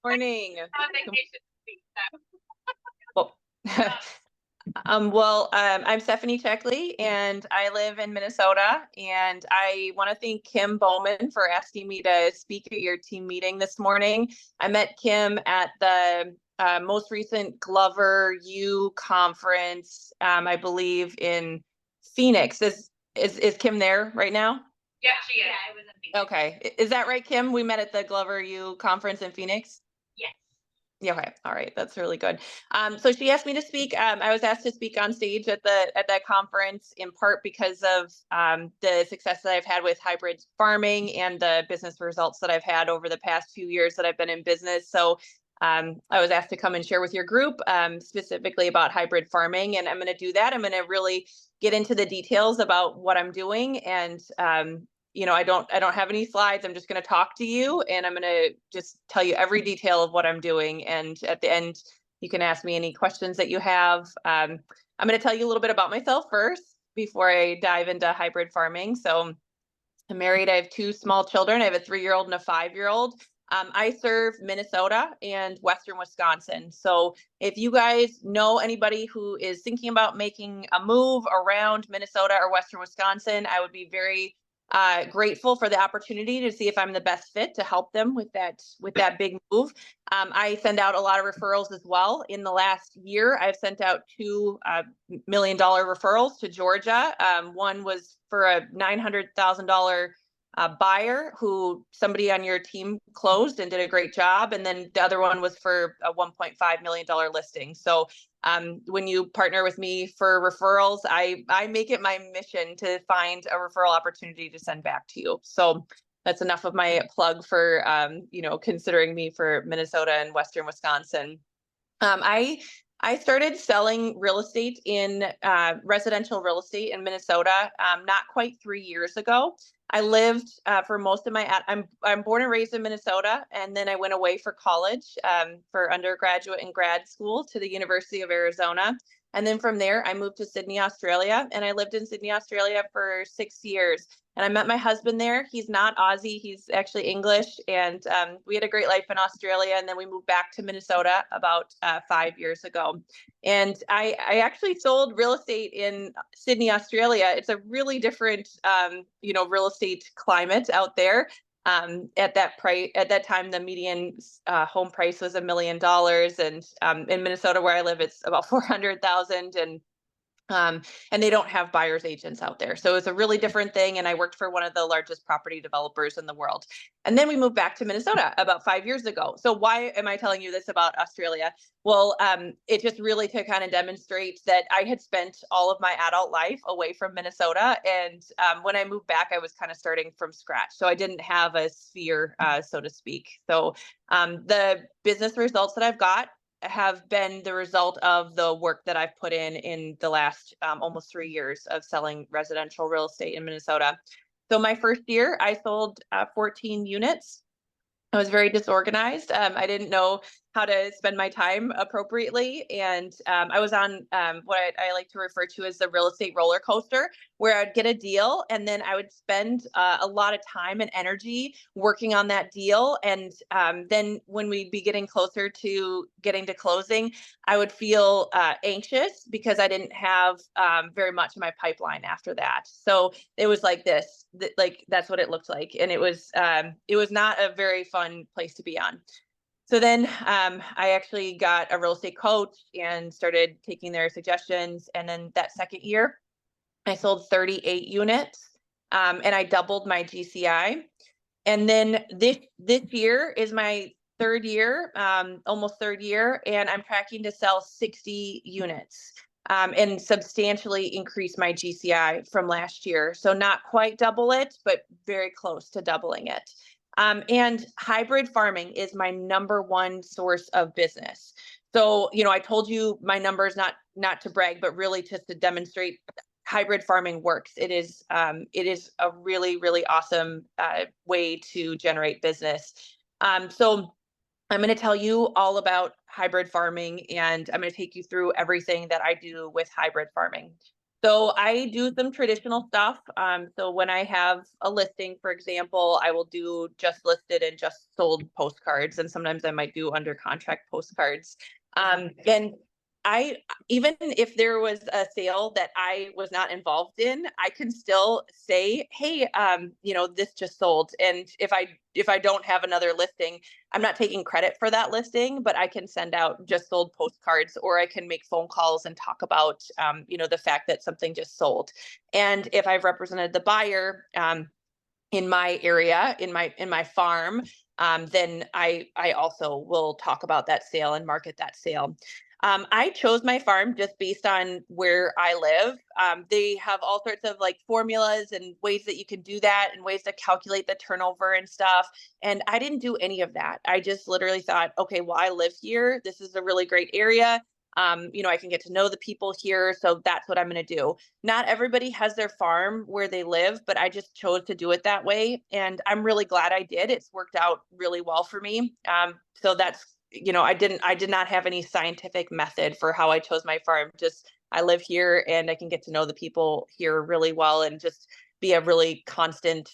morning. On vacation week, so. Well, I'm Stephanie Checkley, and I live in Minnesota. And I want to thank Kim Bowman for asking me to speak at your team meeting this morning. I met Kim at the most recent Glover U conference, I believe, in Phoenix. Is Kim there right now? Yeah, she is. Yeah, I was in Phoenix. Okay, is that right, Kim? We met at the Glover U conference in Phoenix. Yes. Yeah, okay. All right. That's really good. So she asked me to speak. I was asked to speak on stage at that conference in part because of the success that I've had with hybrid farming and the business results that I've had over the past few years that I've been in business. So I was asked to come and share with your group specifically about hybrid farming, and I'm going to do that. I'm going to really get into the details about what I'm doing, and I don't have any slides. I'm just going to talk to you, and I'm going to just tell you every detail of what I'm doing. And at the end, you can ask me any questions that you have. I'm going to tell you a little bit about myself first before I dive into hybrid farming. So I'm married. I have two small children. I have a 3-year-old and a 5-year-old. I serve Minnesota and Western Wisconsin. So if you guys know anybody who is thinking about making a move around Minnesota or Western Wisconsin, I would be very grateful for the opportunity to see if I'm the best fit to help them with that big move. I send out a lot of referrals as well. In the last year, I've sent out $2 million referrals to Georgia. One was for a $900,000 buyer who somebody on your team closed and did a great job. And then the other one was for a $1.5 million listing. So when you partner with me for referrals, I make it my mission to find a referral opportunity to send back to you. So that's enough of my plug for, considering me for Minnesota and Western Wisconsin. I started selling real estate in residential real estate in Minnesota not quite 3 years ago. I lived for most of I'm born and raised in Minnesota, and then I went away for college for undergraduate and grad school to the University of Arizona. And then from there, I moved to Sydney, Australia, and I lived in Sydney, Australia for 6 years. And I met my husband there. He's not Aussie, he's actually English. And we had a great life in Australia. And then we moved back to Minnesota about 5 years ago. And I actually sold real estate in Sydney, Australia. It's a really different, real estate climate out there. At that time, the median home price was $1 million, and in Minnesota, where I live, it's about 400,000, and they don't have buyer's agents out there. So it's a really different thing. And I worked for one of the largest property developers in the world. And then we moved back to Minnesota about 5 years ago. So why am I telling you this about Australia? Well, it just really to kind of demonstrate that I had spent all of my adult life away from Minnesota. And when I moved back, I was kind of starting from scratch. So I didn't have a sphere, so to speak. So the business results that I've got have been the result of the work that I've put in the last almost 3 years of selling residential real estate in Minnesota. So my first year, I sold 14 units. I was very disorganized. I didn't know how to spend my time appropriately. And I was on what I like to refer to as the real estate roller coaster, where I'd get a deal and then I would spend a lot of time and energy working on that deal. And then when we'd be getting closer to getting to closing, I would feel anxious because I didn't have very much in my pipeline after that. So it was like this, like that's what it looked like. And it was not a very fun place to be on. So then I actually got a real estate coach and started taking their suggestions. And then that second year, I sold 38 units and I doubled my GCI. And then this year is my third year, almost third year, and I'm tracking to sell 60 units and substantially increase my GCI from last year. So not quite double it, but very close to doubling it. And hybrid farming is my number one source of business. So, I told you my numbers, not to brag, but really just to demonstrate hybrid farming works. It is a really, really awesome way to generate business. So I'm going to tell you all about hybrid farming, and I'm going to take you through everything that I do with hybrid farming. So I do some traditional stuff. So when I have a listing, for example, I will do just listed and just sold postcards, and sometimes I might do under contract postcards. And I, even if there was a sale that I was not involved in, I can still say, "Hey, this just sold." And if I don't have another listing, I'm not taking credit for that listing, but I can send out just sold postcards, or I can make phone calls and talk about, the fact that something just sold. And if I've represented the buyer, in my area, in my farm, then I also will talk about that sale and market that sale. I chose my farm just based on where I live. They have all sorts of like formulas and ways that you can do that and ways to calculate the turnover and stuff. And I didn't do any of that. I just literally thought, okay, well, I live here. This is a really great area. I can get to know the people here. So that's what I'm going to do. Not everybody has their farm where they live, but I just chose to do it that way. And I'm really glad I did. It's worked out really well for me. So that's, I did not have any scientific method for how I chose my farm. Just I live here and I can get to know the people here really well and just be a really constant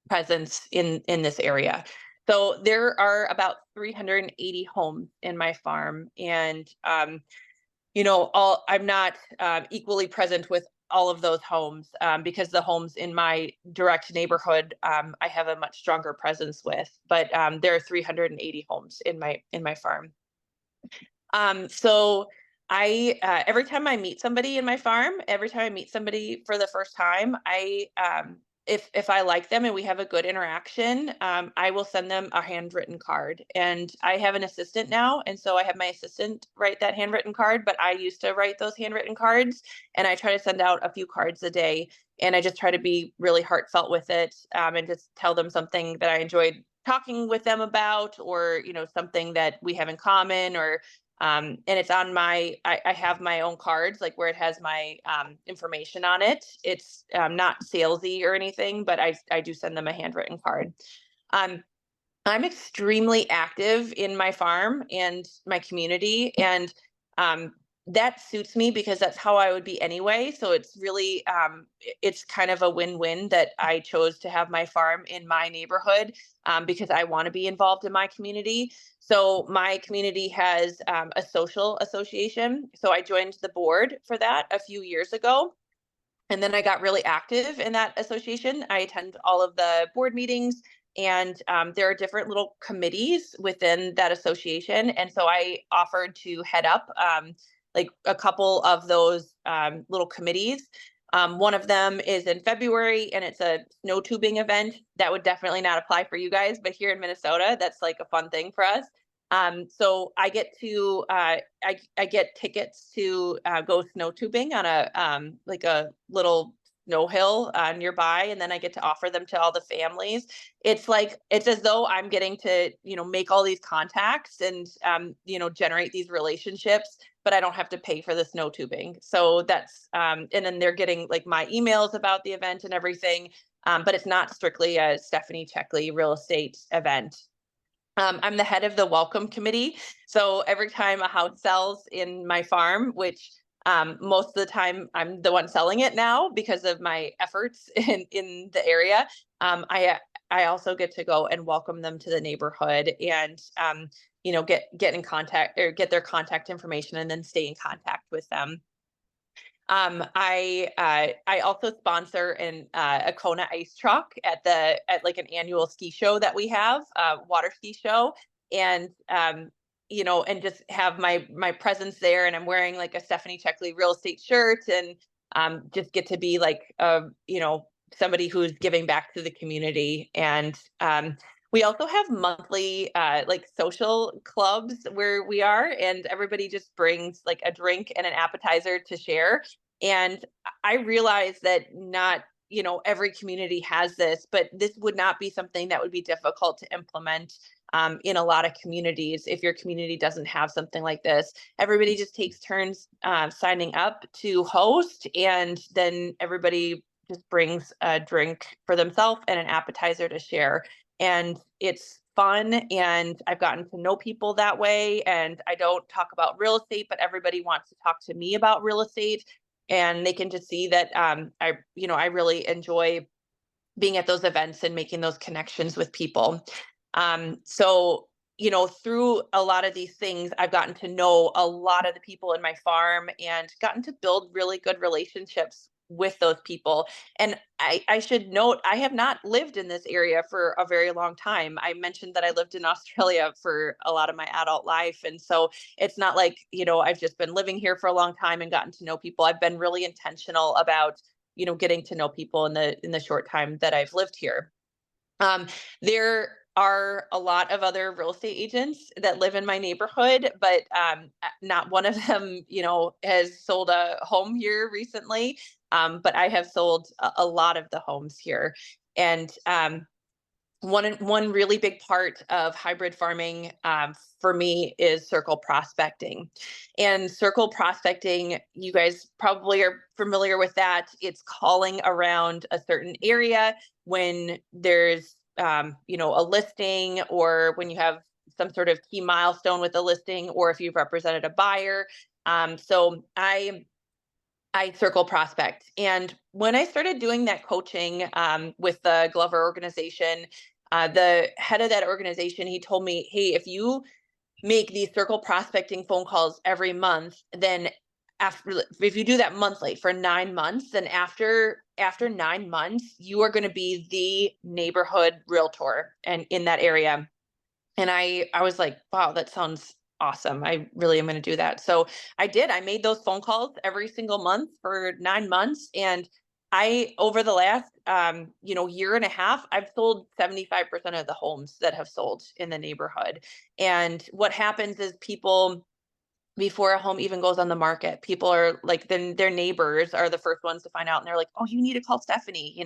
presence in this area. So there are about 380 homes in my farm, and all I'm not equally present with all of those homes, because the homes in my direct neighborhood, I have a much stronger presence with. But there are 380 homes in my farm. So I every time I meet somebody in my farm, every time I meet somebody for the first time, if I like them and we have a good interaction, I will send them a handwritten card. And I have an assistant now, and so I have my assistant write that handwritten card. But I used to write those handwritten cards, and I try to send out a few cards a day. And I just try to be really heartfelt with it, and just tell them something that I enjoyed talking with them about, or something that we have in common, or and it's on I have my own cards, like where it has my information on it. It's not salesy or anything, but I do send them a handwritten card. Um, I'm extremely active in my farm and my community, and um, that suits me because that's how I would be anyway. So it's really, it's kind of a win-win that I chose to have my farm in my neighborhood, because I want to be involved in my community. So my community has a social association. So I joined the board for that a few years ago. And then I got really active in that association. I attend all of the board meetings, and there are different little committees within that association. And so I offered to head up, like a couple of those little committees. One of them is in February, and it's a snow tubing event. That would definitely not apply for you guys, but here in Minnesota, that's like a fun thing for us. So I get to I get tickets to go snow tubing on a like a little snow hill nearby, and then I get to offer them to all the families. It's as though I'm getting to make all these contacts and generate these relationships, but I don't have to pay for the snow tubing. So that's and then they're getting like my emails about the event and everything. But it's not strictly a Stephanie Checkley real estate event. I'm the head of the welcome committee. So every time a house sells in my farm, which most of the time I'm the one selling it now because of my efforts in the area, I also get to go and welcome them to the neighborhood, and get in contact or get their contact information and then stay in contact with them. I also sponsor a Kona ice truck at like an annual ski show that we have, water ski show, and and just have my presence there, and I'm wearing like a Stephanie Checkley real estate shirt, and just get to be like somebody who's giving back to the community. And we also have monthly like social clubs where we are, and everybody just brings like a drink and an appetizer to share. And I realize that not every community has this, but this would not be something that would be difficult to implement in a lot of communities. If your community doesn't have something like this, everybody just takes turns signing up to host, and then everybody just brings a drink for themselves and an appetizer to share. And it's fun, and I've gotten to know people that way. And I don't talk about real estate, but everybody wants to talk to me about real estate. and they can just see that I really enjoy being at those events and making those connections with people. So, through a lot of these things, I've gotten to know a lot of the people in my farm and gotten to build really good relationships with those people. And I should note, I have not lived in this area for a very long time. I mentioned that I lived in Australia for a lot of my adult life. And so it's not like, I've just been living here for a long time and gotten to know people. I've been really intentional about getting to know people in the short time that I've lived here. There are a lot of other real estate agents that live in my neighborhood, but not one of them, has sold a home here recently. But I have sold a lot of the homes here, and one really big part of hybrid farming for me is circle prospecting. And circle prospecting, you guys probably are familiar with that. It's calling around a certain area when there's a listing, or when you have some sort of key milestone with a listing, or if you've represented a buyer. So I circle prospect. And when I started doing that coaching with the Glover organization, the head of that organization, he told me, hey, if you make these circle prospecting phone calls every month, then if you do that monthly for 9 months, then after 9 months, you are going to be the neighborhood realtor and in that area. And I was like, wow, that sounds awesome. I really am going to do that. So I did. I made those phone calls every single month for 9 months. And over the last, year and a half, I've sold 75% of the homes that have sold in the neighborhood. And what happens is people, before a home even goes on the market, people are like, then their neighbors are the first ones to find out, and they're like, oh, you need to call Stephanie.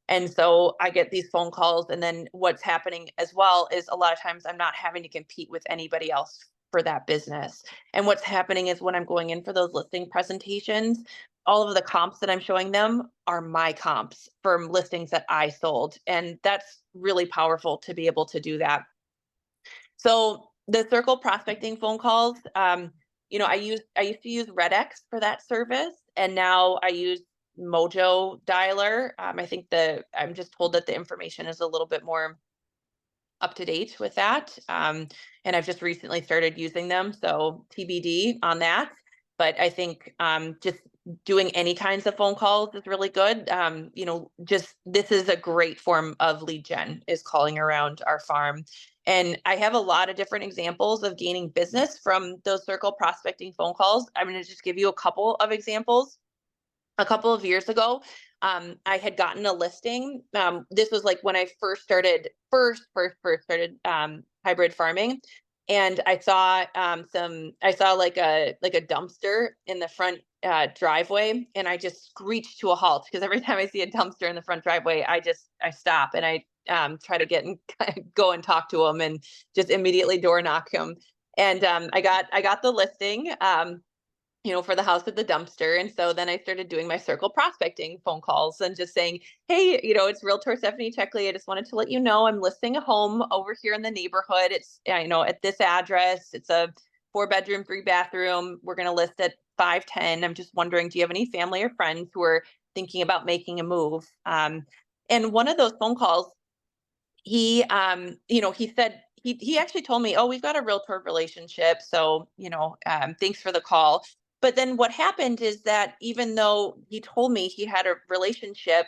And so I get these phone calls, and then what's happening as well is a lot of times I'm not having to compete with anybody else for that business. And what's happening is when I'm going in for those listing presentations, all of the comps that I'm showing them are my comps from listings that I sold, and that's really powerful to be able to do that. So the circle prospecting phone calls, I used to use RedX for that service, and now I use Mojo Dialer. I think I'm just told that the information is a little bit more up to date with that. And I've just recently started using them, so TBD on that. But I think just doing any kinds of phone calls is really good. Just this is a great form of lead gen, is calling around our farm. And I have a lot of different examples of gaining business from those circle prospecting phone calls. I'm going to just give you a couple of examples. A couple of years ago, I had gotten a listing. This was like when I first started hybrid farming, and I saw like a dumpster in the front driveway, and I just screeched to a halt, because every time I see a dumpster in the front driveway, I stop, and I try to get and go and talk to him, and just immediately door knock him. And I got the listing. For the house at the dumpster. And so then I started doing my circle prospecting phone calls and just saying, hey, it's Realtor Stephanie Checkley. I just wanted to let you know I'm listing a home over here in the neighborhood. It's, at this address. It's a 4-bedroom, 3-bathroom. We're going to list at 510. I'm just wondering, do you have any family or friends who are thinking about making a move? And one of those phone calls, he said, he actually told me, oh, we've got a realtor relationship. So, thanks for the call. But then what happened is that even though he told me he had a relationship,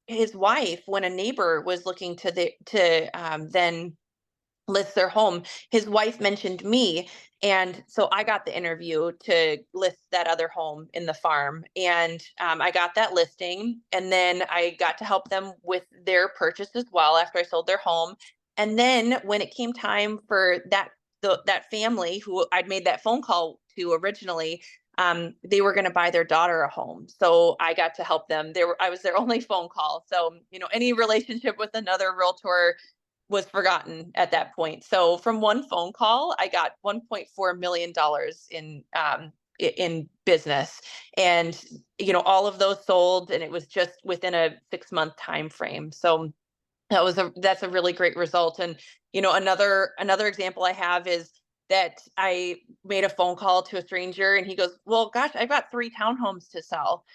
his wife, when a neighbor was looking to then list their home, his wife mentioned me. And so I got the interview to list that other home in the farm. And I got that listing. And then I got to help them with their purchase as well after I sold their home. And then when it came time for that family who I'd made that phone call to originally, they were going to buy their daughter a home. So I got to help them. I was their only phone call. So, any relationship with another realtor was forgotten at that point. So from one phone call, I got $1.4 million in business, and all of those sold, and it was just within a 6-month time frame. So that's a really great result. And another example I have is that I made a phone call to a stranger, and he goes, "Well, gosh, I've got 3 townhomes to sell."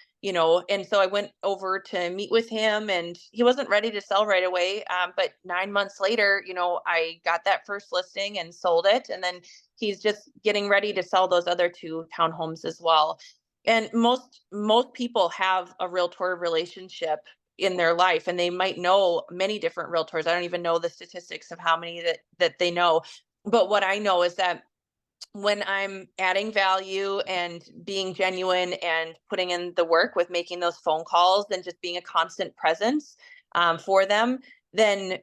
And so I went over to meet with him, and he wasn't ready to sell right away. But 9 months later, I got that first listing and sold it. And then he's just getting ready to sell those other 2 townhomes as well. And most people have a realtor relationship in their life, and they might know many different realtors. I don't even know the statistics of how many that they know. But what I know is that when I'm adding value and being genuine and putting in the work with making those phone calls and just being a constant presence for them, then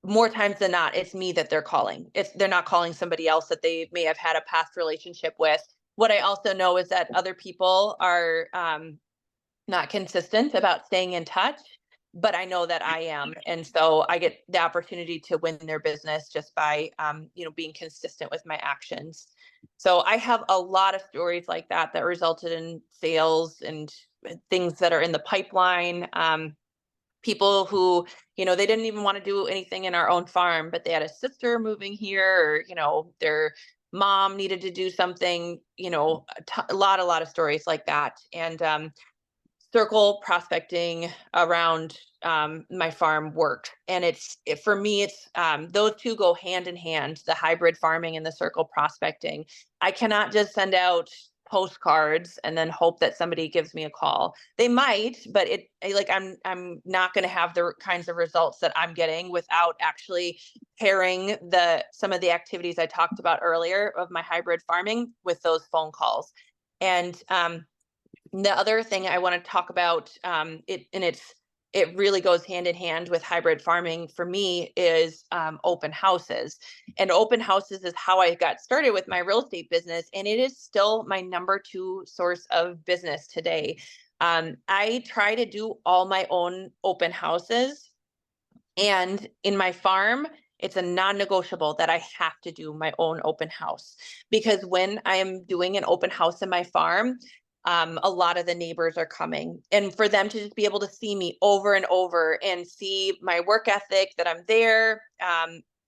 more times than not, it's me that they're calling. They're not calling somebody else that they may have had a past relationship with. What I also know is that other people are not consistent about staying in touch, but I know that I am. And so I get the opportunity to win their business just by, being consistent with my actions. So I have a lot of stories like that that resulted in sales and things that are in the pipeline. People who, they didn't even want to do anything in our own farm, but they had a sister moving here, or, their mom needed to do something, a lot of stories like that. And circle prospecting around my farm worked. And for me, it's those two go hand in hand, the hybrid farming and the circle prospecting. I cannot just send out postcards and then hope that somebody gives me a call. They might, but I'm not going to have the kinds of results that I'm getting without actually pairing some of the activities I talked about earlier of my hybrid farming with those phone calls. And the other thing I want to talk about, it really goes hand in hand with hybrid farming for me, is open houses. And open houses is how I got started with my real estate business, and it is still my number 2 source of business today. I try to do all my own open houses, and in my farm, it's a non-negotiable that I have to do my own open house, because when I am doing an open house in my farm, a lot of the neighbors are coming, and for them to just be able to see me over and over and see my work ethic, that I'm there.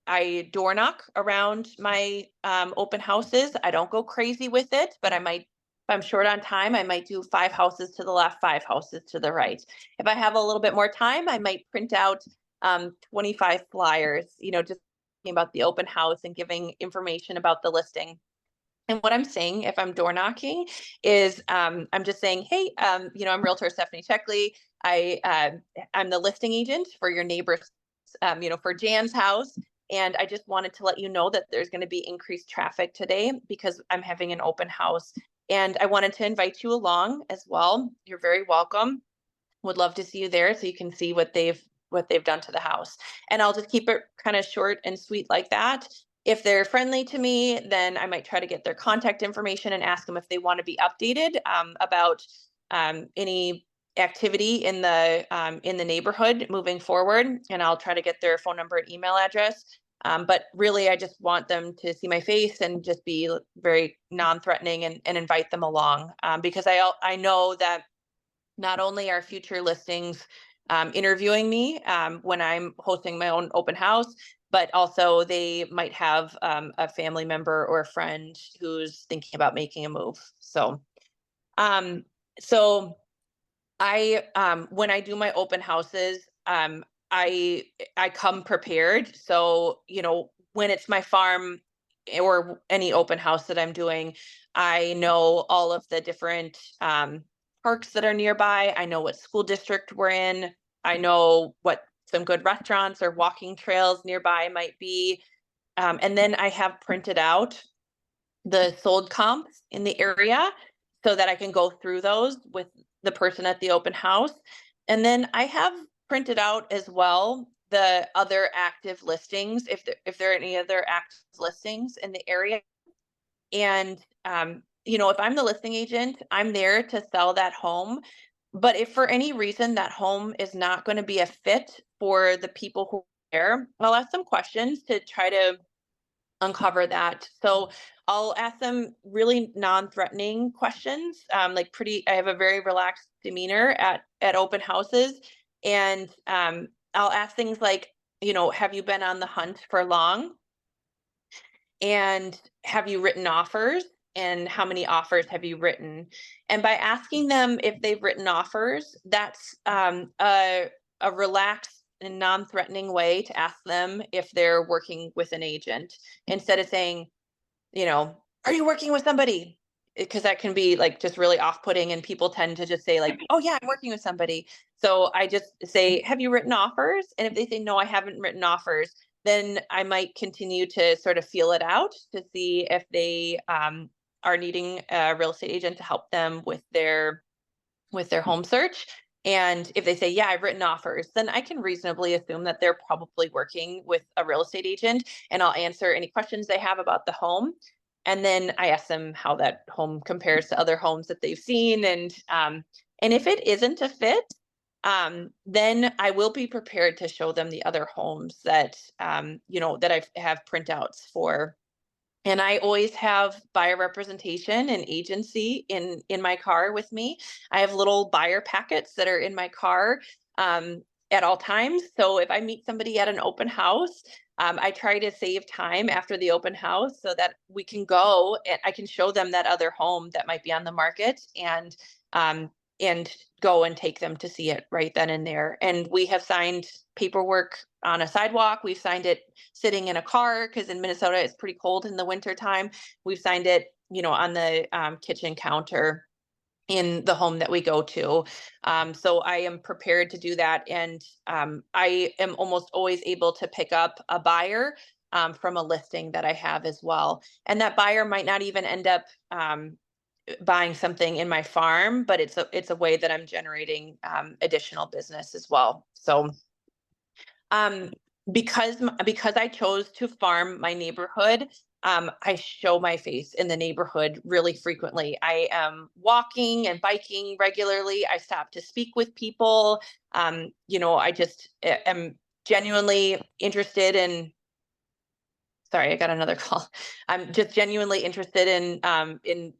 I door knock around my open houses. I don't go crazy with it, but if I'm short on time, I might do 5 houses to the left, 5 houses to the right. If I have a little bit more time, I might print out 25 flyers, just talking about the open house and giving information about the listing. And what I'm saying, if I'm door knocking, is I'm just saying, "Hey, I'm Realtor Stephanie Checkley. I'm the listing agent for your neighbors, for Jan's house, and I just wanted to let you know that there's going to be increased traffic today because I'm having an open house, and I wanted to invite you along as well. You're very welcome. Would love to see you there so you can see what they've done to the house." And I'll just keep it kind of short and sweet like that. If they're friendly to me, then I might try to get their contact information and ask them if they want to be updated about any activity in the neighborhood moving forward, and I'll try to get their phone number and email address. But really, I just want them to see my face and just be very non-threatening, and invite them along, because I know that not only are future listings interviewing me when I'm hosting my own open house, but also they might have a family member or a friend who's thinking about making a move. Um, so when I do my open houses, I I come prepared. So when it's my farm or any open house that I'm doing, I know all of the different parks that are nearby. I know what school district we're in. I know what some good restaurants or walking trails nearby might be. And then I have printed out the sold comps in the area so that I can go through those with the person at the open house. And then I have printed out as well the other active listings, if there are any other active listings in the area. And if I'm the listing agent, I'm there to sell that home. But if for any reason that home is not going to be a fit for the people who are there, I'll ask some questions to try to uncover that. So I'll ask them really non-threatening questions. I have a very relaxed demeanor at open houses, and I'll ask things like, have you been on the hunt for long? And have you written offers? And how many offers have you written? And by asking them if they've written offers, that's a relaxed and non-threatening way to ask them if they're working with an agent, instead of saying, are you working with somebody? Because that can be like just really off-putting, and people tend to just say like, oh yeah, I'm working with somebody. So I just say, have you written offers? And if they say no, I haven't written offers, then I might continue to sort of feel it out to see if they are needing a real estate agent to help them with their home search. And if they say, yeah, I've written offers, then I can reasonably assume that they're probably working with a real estate agent, and I'll answer any questions they have about the home. And then I ask them how that home compares to other homes that they've seen. And if it isn't a fit, then I will be prepared to show them the other homes that, that I have printouts for. And I always have buyer representation and agency in my car with me. I have little buyer packets that are in my car at all times. So if I meet somebody at an open house, I try to save time after the open house so that we can go and I can show them that other home that might be on the market, um, and go and take them to see it right then and there. And we have signed paperwork on a sidewalk. We've signed it sitting in a car, because in Minnesota it's pretty cold in the winter time. We've signed it, on the kitchen counter in the home that we go to. So I am prepared to do that. And I am almost always able to pick up a buyer from a listing that I have as well. And that buyer might not even end up buying something in my farm, but it's a way that I'm generating additional business as well. So um, because I chose to farm my neighborhood, I show my face in the neighborhood really frequently. I am walking and biking regularly. I stop to speak with people. I just am genuinely interested in. Sorry, I got another call. I'm just genuinely interested in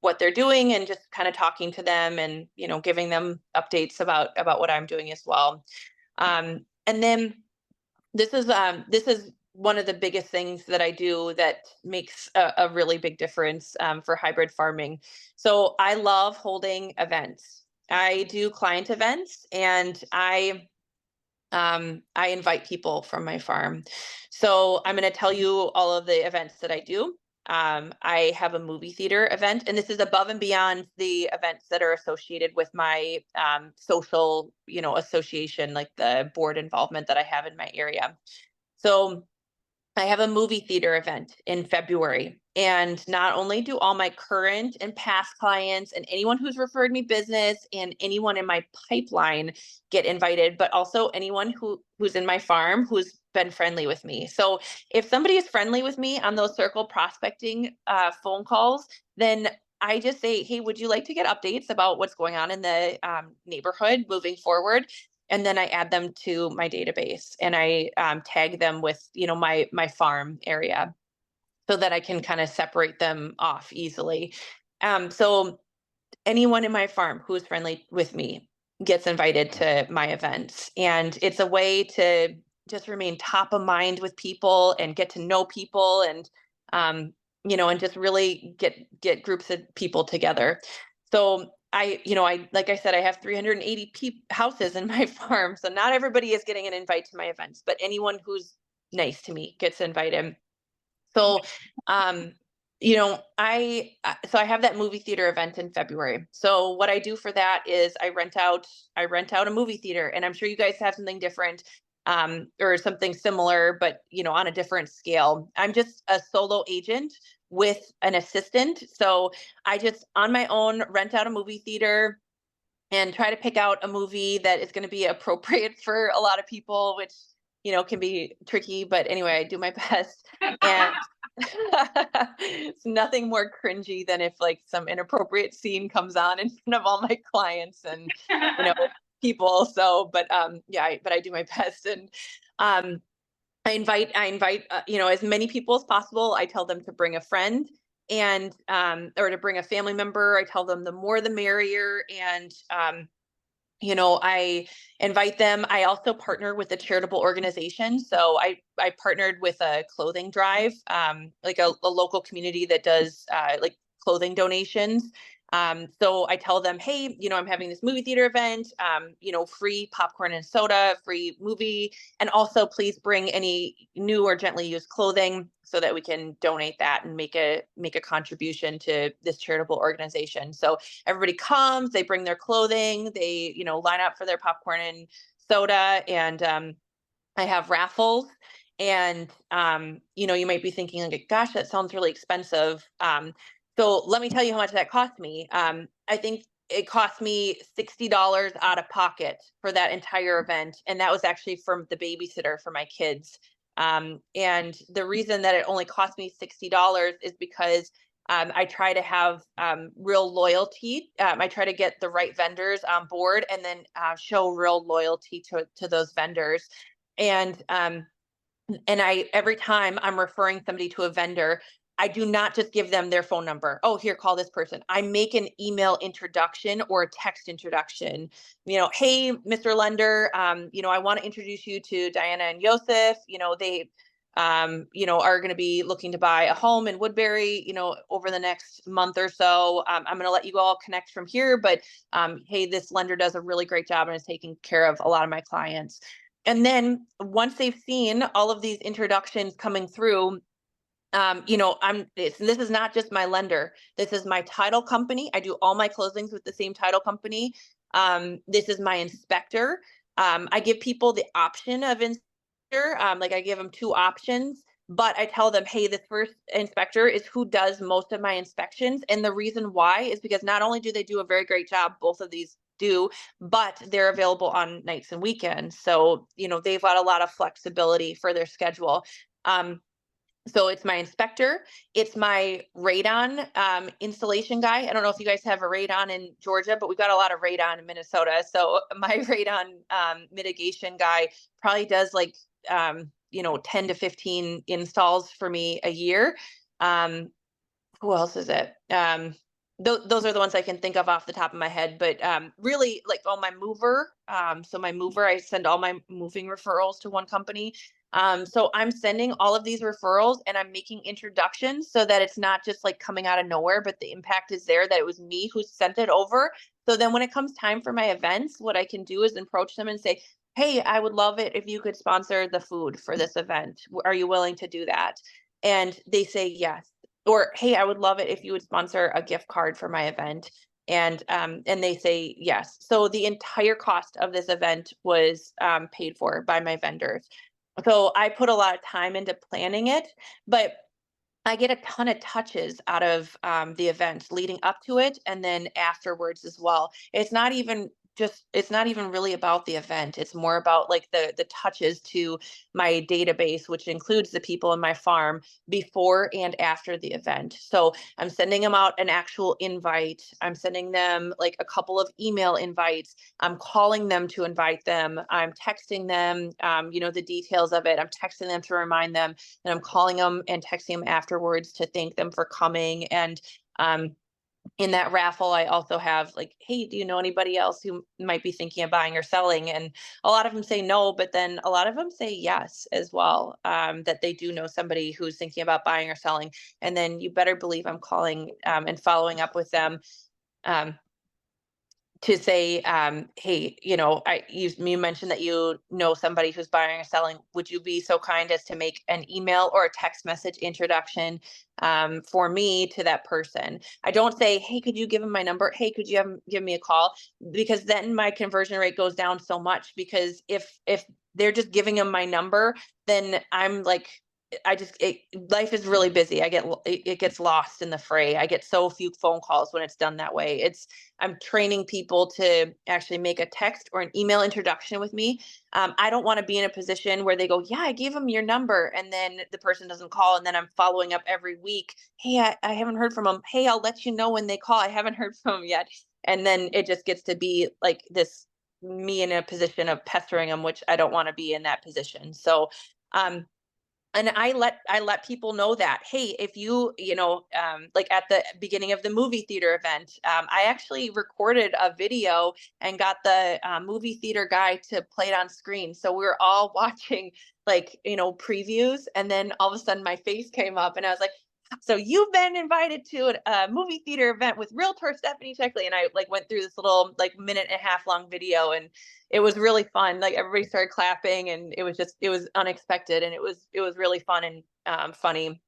what they're doing, and just kind of talking to them, and giving them updates about what I'm doing as well. And then this is one of the biggest things that I do that makes a really big difference for hybrid farming. So I love holding events. I do client events, and I invite people from my farm. So I'm going to tell you all of the events that I do. I have a movie theater event, and this is above and beyond the events that are associated with my social, association, like the board involvement that I have in my area. So I have a movie theater event in February. And not only do all my current and past clients and anyone who's referred me business and anyone in my pipeline get invited, but also anyone who's in my farm who's been friendly with me. So if somebody is friendly with me on those circle prospecting phone calls, then I just say, hey, would you like to get updates about what's going on in the neighborhood moving forward? And then I add them to my database, and I tag them with my farm area, so that I can kind of separate them off easily. So anyone in my farm who is friendly with me gets invited to my events, and it's a way to just remain top of mind with people and get to know people, and and just really get groups of people together. So I like I said, I have 380 houses in my farm, so not everybody is getting an invite to my events, but anyone who's nice to me gets invited. So, I have that movie theater event in February. So what I do for that is I rent out a movie theater, and I'm sure you guys have something different, or something similar, but on a different scale. I'm just a solo agent with an assistant. So I just on my own rent out a movie theater and try to pick out a movie that is going to be appropriate for a lot of people, which can be tricky, but anyway, I do my best. And it's nothing more cringy than if like some inappropriate scene comes on in front of all my clients and you know people. So but yeah, but I do my best. And um I invite as many people as possible. I tell them to bring a friend, and or to bring a family member. I tell them the more the merrier. And I invite them. I also partner with a charitable organization. So I partnered with a clothing drive, like a local community that does like clothing donations. So I tell them, hey, I'm having this movie theater event, free popcorn and soda, free movie, and also please bring any new or gently used clothing so that we can donate that and make a contribution to this charitable organization. So everybody comes, they bring their clothing, they, line up for their popcorn and soda. And I have raffles. And, you might be thinking, like, gosh, that sounds really expensive. So let me tell you how much that cost me. I think it cost me $60 out of pocket for that entire event. And that was actually from the babysitter for my kids. And the reason that it only cost me $60 is because I try to have real loyalty. I try to get the right vendors on board and then show real loyalty to those vendors. And I every time I'm referring somebody to a vendor, I do not just give them their phone number. Oh, here, call this person. I make an email introduction or a text introduction. Hey, Mr. Lender, I want to introduce you to Diana and Joseph. They are going to be looking to buy a home in Woodbury, over the next month or so. I'm going to let you all connect from here, but hey, this lender does a really great job and is taking care of a lot of my clients. And then once they've seen all of these introductions coming through, this is not just my lender. This is my title company. I do all my closings with the same title company. This is my inspector. I give people the option of inspector. Like I give them two options, but I tell them, hey, this first inspector is who does most of my inspections. And the reason why is because not only do they do a very great job, both of these do, but they're available on nights and weekends. So, they've got a lot of flexibility for their schedule. So it's my inspector, it's my radon installation guy. I don't know if you guys have a radon in Georgia, but we've got a lot of radon in Minnesota. So my radon mitigation guy probably does like 10 to 15 installs for me a year. Who else is it? Those are the ones I can think of off the top of my head. But really, like, my mover. So my mover, I send all my moving referrals to one company. So I'm sending all of these referrals and I'm making introductions so that it's not just like coming out of nowhere, but the impact is there that it was me who sent it over. So then when it comes time for my events, what I can do is approach them and say, hey, I would love it if you could sponsor the food for this event. Are you willing to do that? And they say yes. Or, hey, I would love it if you would sponsor a gift card for my event. And they say yes. So the entire cost of this event was paid for by my vendors. So I put a lot of time into planning it, but I get a ton of touches out of the event leading up to it and then afterwards as well. It's not even really about the event. It's more about like the touches to my database, which includes the people in my farm before and after the event. So I'm sending them out an actual invite. I'm sending them like a couple of email invites. I'm calling them to invite them. I'm texting them, the details of it. I'm texting them to remind them, and I'm calling them and texting them afterwards to thank them for coming. And um, in that raffle, I also have like, hey, do you know anybody else who might be thinking of buying or selling? And a lot of them say no, but then a lot of them say yes as well, that they do know somebody who's thinking about buying or selling. And then you better believe I'm calling and following up with them. Um, to say, hey, you mentioned that you know somebody who's buying or selling. Would you be so kind as to make an email or a text message introduction for me to that person? I don't say, hey, could you give them my number? Hey, could you give me a call? Because then my conversion rate goes down so much. Because if they're just giving them my number, then I'm like, life is really busy. It gets lost in the fray. I get so few phone calls when it's done that way. I'm training people to actually make a text or an email introduction with me. I don't want to be in a position where they go, yeah, I gave them your number, and then the person doesn't call, and then I'm following up every week. Hey, I haven't heard from them. Hey, I'll let you know when they call. I haven't heard from them yet. And then it just gets to be like this, me in a position of pestering them, which I don't want to be in that position. So, um, and I let people know that, hey, if like at the beginning of the movie theater event, I actually recorded a video and got the movie theater guy to play it on screen, so we were all watching, like, previews, and then all of a sudden my face came up and I was like, so you've been invited to a movie theater event with realtor Stephanie Checkley, and I like went through this little like minute and a half long video, and it was really fun. Like everybody started clapping, and it was unexpected, and it was really fun and funny.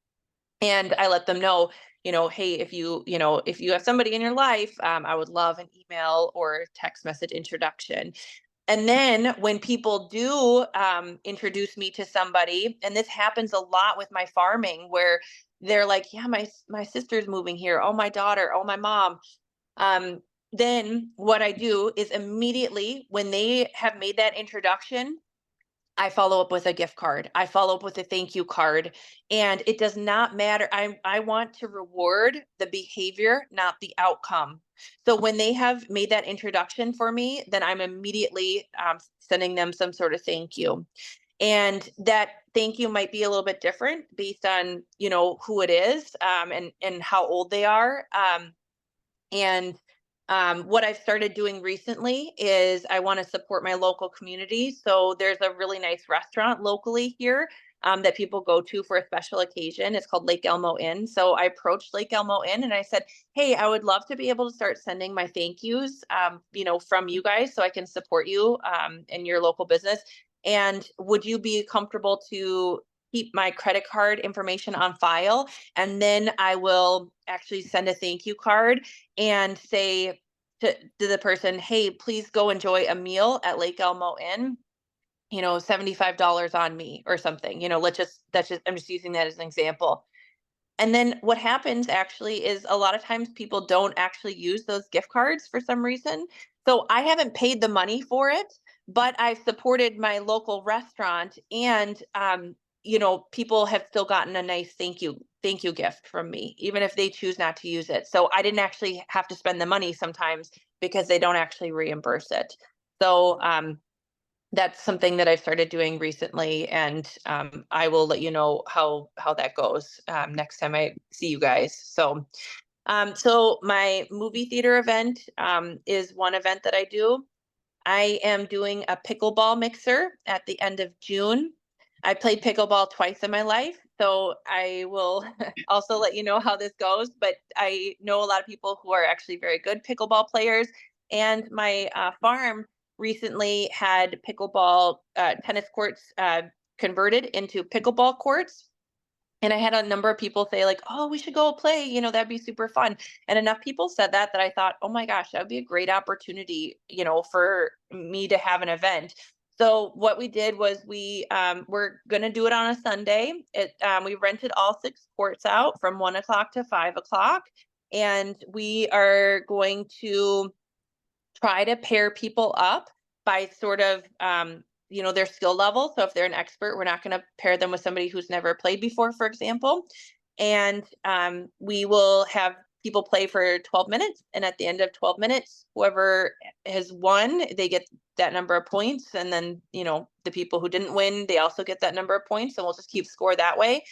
And I let them know, hey, if you have somebody in your life, I would love an email or text message introduction. And then when people do introduce me to somebody, and this happens a lot with my farming, where they're like, yeah, my sister's moving here. Oh, my daughter. Oh, my mom. Um, then what I do is immediately when they have made that introduction, I follow up with a gift card. I follow up with a thank you card. And it does not matter. I want to reward the behavior, not the outcome. So when they have made that introduction for me, then I'm immediately sending them some sort of thank you. And that thank you might be a little bit different based on, who it is, and how old they are. And what I've started doing recently is I want to support my local community. So there's a really nice restaurant locally here that people go to for a special occasion. It's called Lake Elmo Inn. So I approached Lake Elmo Inn and I said, hey, I would love to be able to start sending my thank yous, from you guys so I can support you in your local business. And would you be comfortable to keep my credit card information on file? And then I will actually send a thank you card and say to the person, hey, please go enjoy a meal at Lake Elmo Inn, $75 on me or something. I'm just using that as an example. And then what happens actually is a lot of times people don't actually use those gift cards for some reason. So I haven't paid the money for it, but I've supported my local restaurant, and people have still gotten a nice thank you gift from me, even if they choose not to use it. So I didn't actually have to spend the money sometimes because they don't actually reimburse it. So that's something that I've started doing recently, and I will let you know how that goes next time I see you guys. So my movie theater event is one event that I do. I am doing a pickleball mixer at the end of June. I played pickleball twice in my life, so I will also let you know how this goes. But I know a lot of people who are actually very good pickleball players, and my farm recently had pickleball tennis courts converted into pickleball courts. And I had a number of people say like, "Oh, we should go play, that'd be super fun." And enough people said that I thought, "Oh my gosh, that would be a great opportunity, for me to have an event." So what we did was we're gonna do it on a Sunday. We rented all 6 courts out from 1 o'clock to 5 o'clock, and we are going to try to pair people up by sort of their skill level. So if they're an expert, we're not going to pair them with somebody who's never played before, for example. And we will have people play for 12 minutes, and at the end of 12 minutes, whoever has won, they get that number of points, and then the people who didn't win, they also get that number of points, and we'll just keep score that way.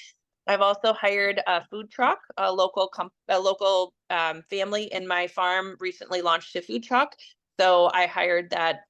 I've also hired a food truck. A local family in my farm recently launched a food truck, so I hired that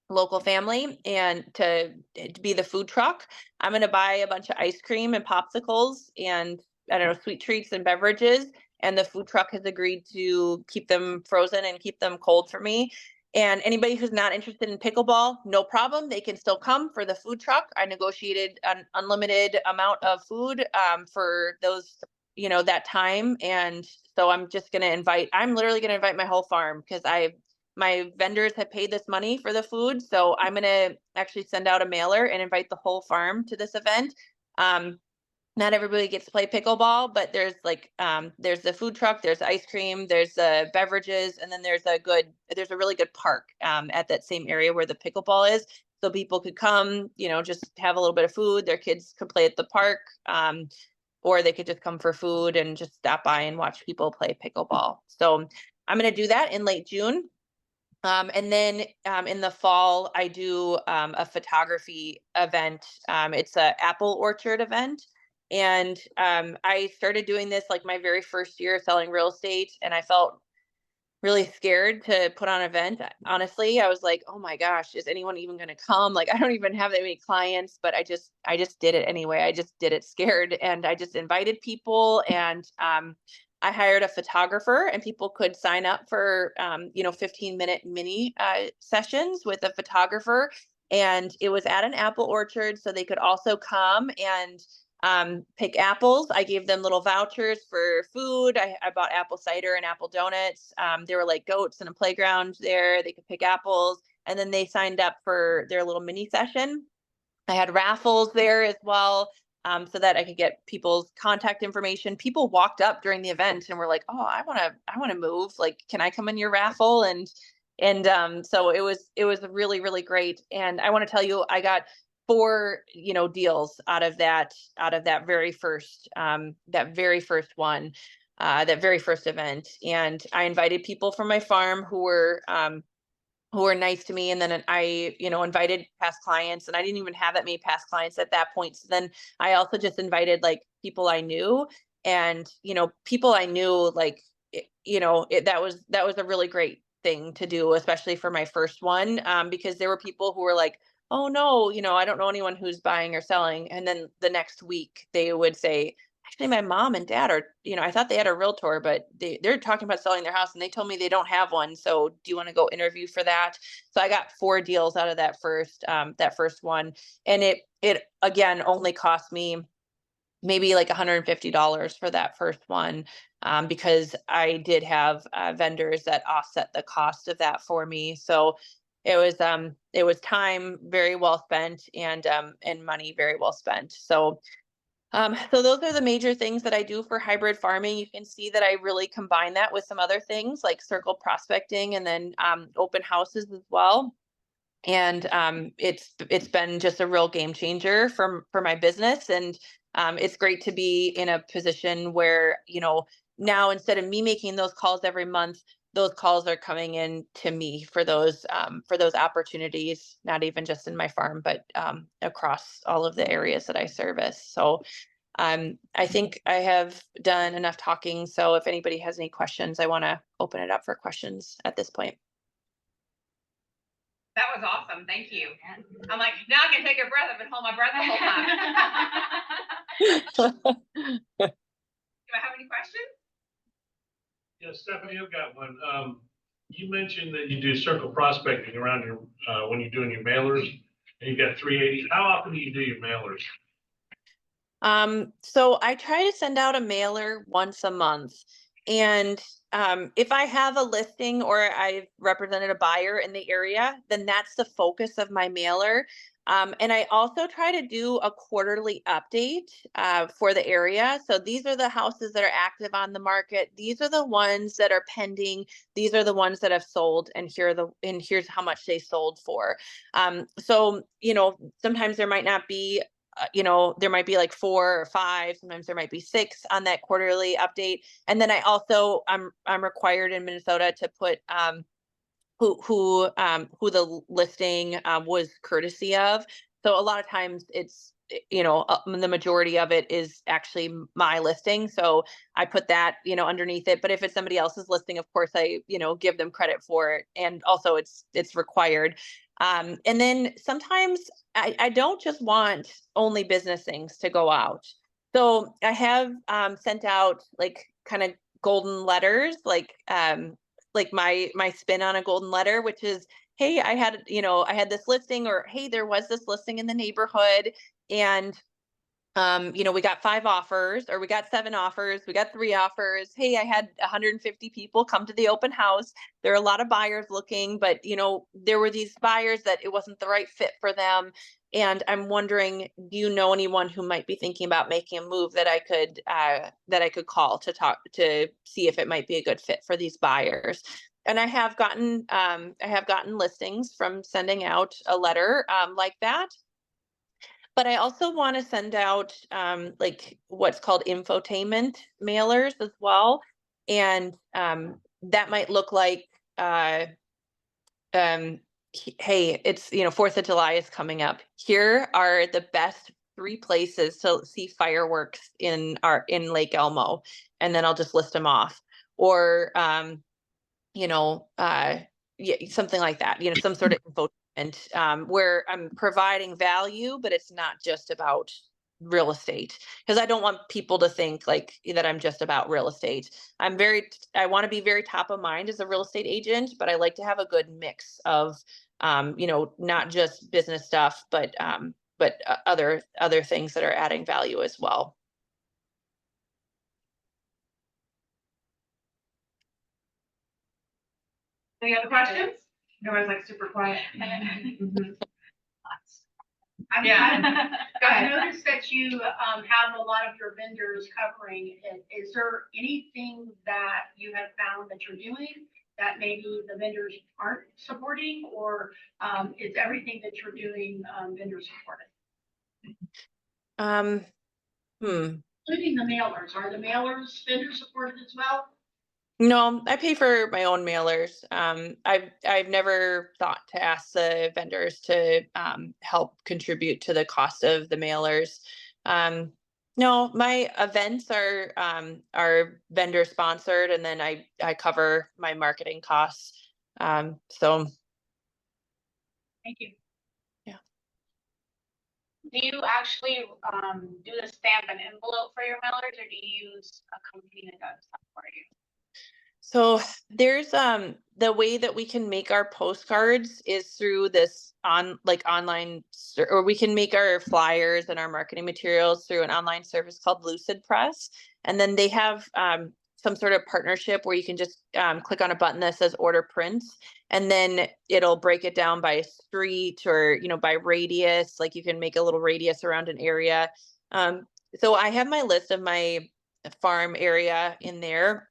local family and to be the food truck. I'm going to buy a bunch of ice cream and popsicles and, I don't know, sweet treats and beverages. And the food truck has agreed to keep them frozen and keep them cold for me. And anybody who's not interested in pickleball, no problem. They can still come for the food truck. I negotiated an unlimited amount of food for those, that time. And so I'm literally going to invite my whole farm because my vendors have paid this money for the food. So I'm going to actually send out a mailer and invite the whole farm to this event. Not everybody gets to play pickleball, but there's the food truck, there's ice cream, there's the beverages, and then there's a really good park at that same area where the pickleball is. So people could come, just have a little bit of food. Their kids could play at the park, or they could just come for food and just stop by and watch people play pickleball. So I'm going to do that in late June. And then in the fall, I do a photography event. It's a apple orchard event. And I started doing this like my very first year selling real estate, and I felt really scared to put on an event. Honestly, I was like, "Oh my gosh, is anyone even going to come?" Like, I don't even have that many clients, but I just did it anyway. I just did it scared, and I just invited people, and I hired a photographer, and people could sign up for 15-minute mini sessions with a photographer, and it was at an apple orchard, so they could also come and pick apples. I gave them little vouchers for food. I bought apple cider and apple donuts. There were like goats and a playground there. They could pick apples. And then they signed up for their little mini session. I had raffles there as well, so that I could get people's contact information. People walked up during the event and were like, "Oh, I want to move. Like, can I come in your raffle?" And so it was really really great. And I want to tell you, I got four deals out of that very first one, that very first event. And I invited people from my farm who were nice to me. And then I, invited past clients, and I didn't even have that many past clients at that point. So then I also just invited like people I knew, and, people I knew, like, that was a really great thing to do, especially for my first one, because there were people who were like, "Oh no, I don't know anyone who's buying or selling." And then the next week they would say, "Actually, my mom and dad are, I thought they had a realtor, but they're talking about selling their house, and they told me they don't have one. So do you want to go interview for that?" So I got four deals out of that first one, and it again only cost me maybe like $150 for that first one, because I did have vendors that offset the cost of that for me. So it was time very well spent, and money very well spent. So those are the major things that I do for hybrid farming. You can see that I really combine that with some other things like circle prospecting, and then open houses as well. And it's been just a real game changer for my business. And it's great to be in a position where, now instead of me making those calls every month, those calls are coming in to me for those opportunities, not even just in my farm, but across all of the areas that I service. So I think I have done enough talking. So if anybody has any questions, I want to open it up for questions at this point. That was awesome. Thank you. I'm like, now I can take a breath. I've been holding my breath the whole time. Do I have any questions? Yeah, Stephanie, I've got one. You mentioned that you do circle prospecting around your when you're doing your mailers, and you got 380. How often do you do your mailers? So I try to send out a mailer once a month. And if I have a listing or I've represented a buyer in the area, then that's the focus of my mailer. And I also try to do a quarterly update for the area. So these are the houses that are active on the market. These are the ones that are pending. These are the ones that have sold, and here's how much they sold for. So sometimes there might not be there might be like four or five, sometimes there might be six on that quarterly update. And then I'm required in Minnesota to put who the listing was courtesy of. So a lot of times the majority of it is actually my listing. So I put that underneath it. But if it's somebody else's listing, of course I give them credit for it. And also it's required. And then sometimes I don't just want only business things to go out. So I have sent out like kind of golden letters, like my spin on a golden letter, which is, "Hey, I had this listing," or, "Hey, there was this listing in the neighborhood, and we got 5 offers, or we got 7 offers, we got 3 offers. Hey, I had 150 people come to the open house. There are a lot of buyers looking, but there were these buyers that it wasn't the right fit for them. And I'm wondering, do you know anyone who might be thinking about making a move that I could call to talk to see if it might be a good fit for these buyers?" And I have gotten listings from sending out a letter like that. But I also want to send out like what's called infotainment mailers as well. And that might look like, uh, hey, it's, 4th of July is coming up. Here are the best 3 places to see fireworks in Lake Elmo, and then I'll just list them off. Or, you know, yeah, something like that, some sort of infotainment, where I'm providing value, but it's not just about real estate, because I don't want people to think like that I'm just about real estate. I want to be very top of mind as a real estate agent, but I like to have a good mix of, not just business stuff, but other things that are adding value as well. Any other questions? Everyone's like super quiet. Yeah. Go I ahead. noticed that you have a lot of your vendors covering it. Is there anything that you have found that you're doing that maybe the vendors aren't supporting, or is everything that you're doing vendor supported? Including the mailers. Are the mailers vendor supported as well? No, I pay for my own mailers. I've never thought to ask the vendors to help contribute to the cost of the mailers. No, my events are vendor sponsored, and then I cover my marketing costs. So Thank you. Do you actually do the stamp and envelope for your mailers, or do you use a company that does that for you? So there's the way that we can make our postcards is through this online, or we can make our flyers and our marketing materials through an online service called Lucid Press. And then they have some sort of partnership where you can just click on a button that says order prints, and then it'll break it down by street or by radius. Like you can make a little radius around an area. So I have my list of my farm area in there,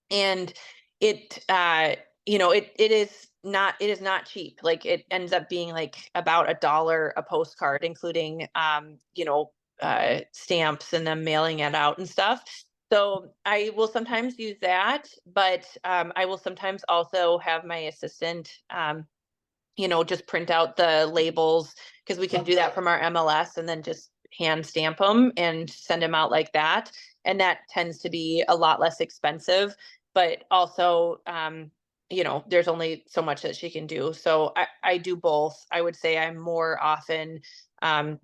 and it it is not cheap. Like it ends up being like about $1 a postcard, including stamps and then mailing it out and stuff. So I will sometimes use that, but I will sometimes also have my assistant just print out the labels, because we can do that from our MLS and then just hand stamp them and send them out like that. And that tends to be a lot less expensive, but also, there's only so much that she can do. So I do both. I would say I'm more often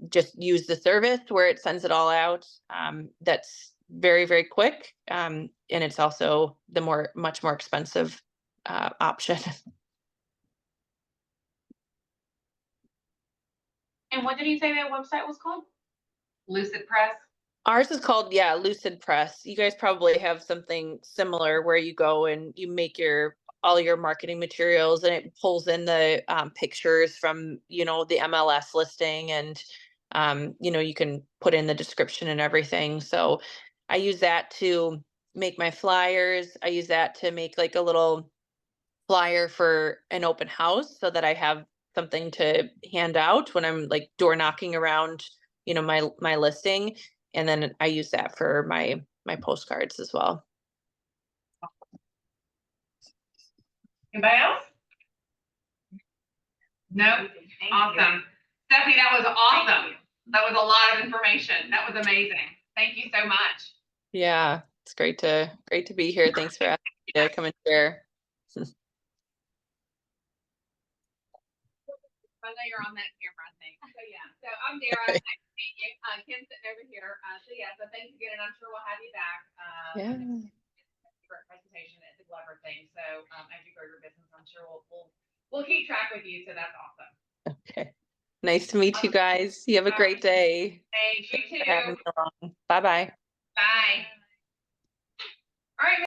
just use the service where it sends it all out. That's very, very quick. And it's also the much more expensive option. And what did you say that website was called? Lucid Press. Ours is called, Lucid Press. You guys probably have something similar where you go and you make all your marketing materials, and it pulls in the pictures from, the MLS listing, and, you can put in the description and everything. So I use that to make my flyers. I use that to make like a little flyer for an open house, so that I have something to hand out when I'm like door knocking around, my listing. And then I use that for my postcards as well. Anybody else? No? Awesome. Stephanie, that was awesome. That was a lot of information. That was amazing. Thank you so much. Yeah, it's great to be here. Thanks for asking me to come and share. I know you're on that camera, I think. So yeah, so I'm Dara. Nice to meet you. Kim's sitting over here. So thanks again, and I'm sure we'll have you back. Yeah. Great presentation at the Glover thing. So as you grow your business, I'm sure we'll keep track with you. So that's awesome. Okay. Nice to meet you guys. You have a great day. Thanks, you too. Bye-bye. Bye. All right.